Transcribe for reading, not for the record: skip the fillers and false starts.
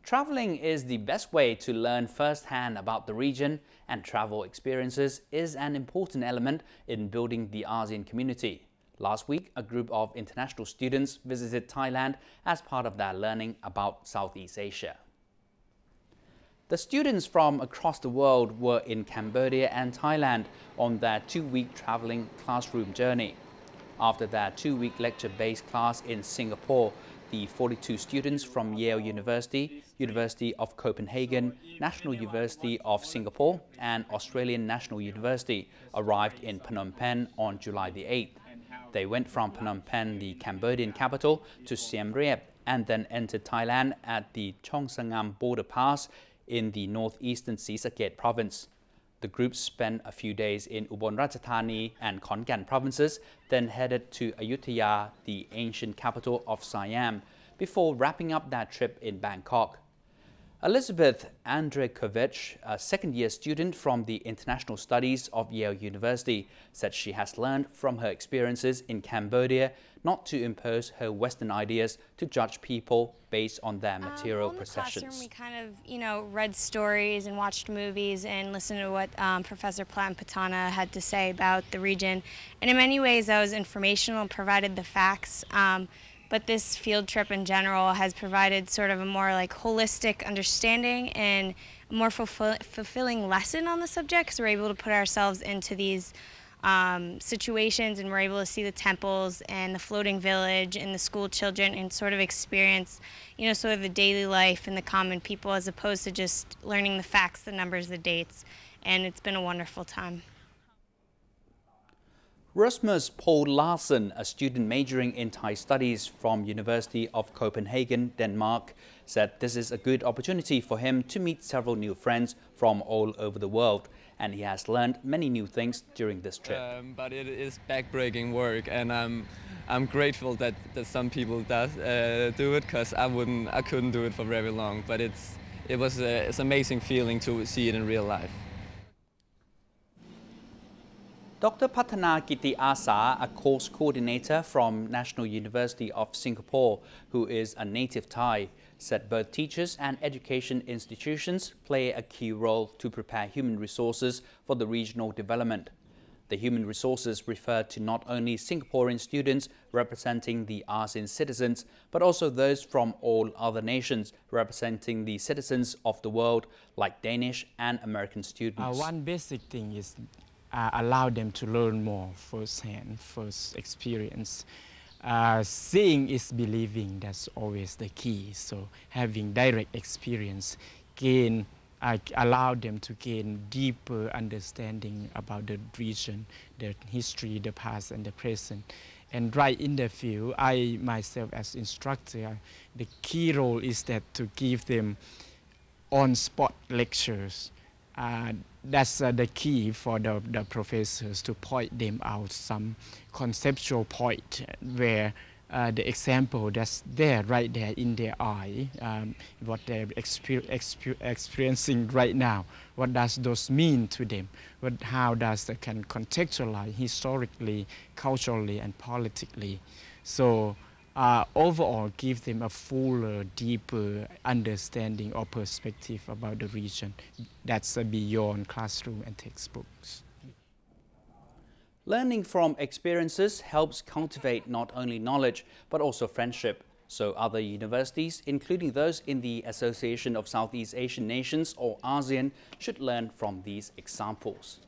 Traveling is the best way to learn firsthand about the region, and travel experiences is an important element in building the ASEAN community. Last week, a group of international students visited Thailand as part of their learning about Southeast Asia. The students from across the world were in Cambodia and Thailand on their two-week traveling classroom journey. After their two-week lecture-based class in Singapore, the 42 students from Yale University, University of Copenhagen, National University of Singapore, and Australian National University arrived in Phnom Penh on July the 8th. They went from Phnom Penh, the Cambodian capital, to Siem Reap and then entered Thailand at the Wongcha-um border pass in the northeastern Sisaket province. The group spent a few days in Ubon Ratchathani and Khon Kaen provinces, then headed to Ayutthaya, the ancient capital of Siam, before wrapping up their trip in Bangkok. Elizabeth Andreykovich, a second-year student from the International Studies of Yale University, said she has learned from her experiences in Cambodia not to impose her Western ideas to judge people based on their material possessions. In the classroom, we kind of, read stories and watched movies and listened to what Professor Platt and Patana had to say about the region. And in many ways, that was informational and provided the facts. But this field trip in general has provided sort of a more holistic understanding and a more fulfilling lesson on the subject, because we're able to put ourselves into these situations, and we're able to see the temples and the floating village and the school children and sort of experience, sort of the daily life and the common people, as opposed to just learning the facts, the numbers, the dates. And it's been a wonderful time. Rasmus Paul Larsen, a student majoring in Thai studies from University of Copenhagen, Denmark, said this is a good opportunity for him to meet several new friends from all over the world, and he has learned many new things during this trip. But it is backbreaking work, and I'm grateful that some people do it, because I couldn't do it for very long. But it's an amazing feeling to see it in real life. Dr. Patana Kiti Asa, a course coordinator from National University of Singapore, who is a native Thai, said both teachers and education institutions play a key role to prepare human resources for the regional development. The human resources refer to not only Singaporean students representing the ASEAN citizens, but also those from all other nations representing the citizens of the world, like Danish and American students. One basic thing is allow them to learn more firsthand, first experience. Seeing is believing, that's always the key. So having direct experience allow them to gain deeper understanding about the region, the history, the past and the present. And right in the field, I myself as instructor, the key role is that to give them on-spot lectures. That's the key for the professors, to point them out some conceptual point where the example that's there, right there in their eye, what they're experiencing right now, what does those mean to them, how does they can contextualize historically, culturally and politically. So overall give them a fuller, deeper understanding or perspective about the region that's beyond classroom and textbooks. Learning from experiences helps cultivate not only knowledge, but also friendship. So other universities, including those in the Association of Southeast Asian Nations or ASEAN, should learn from these examples.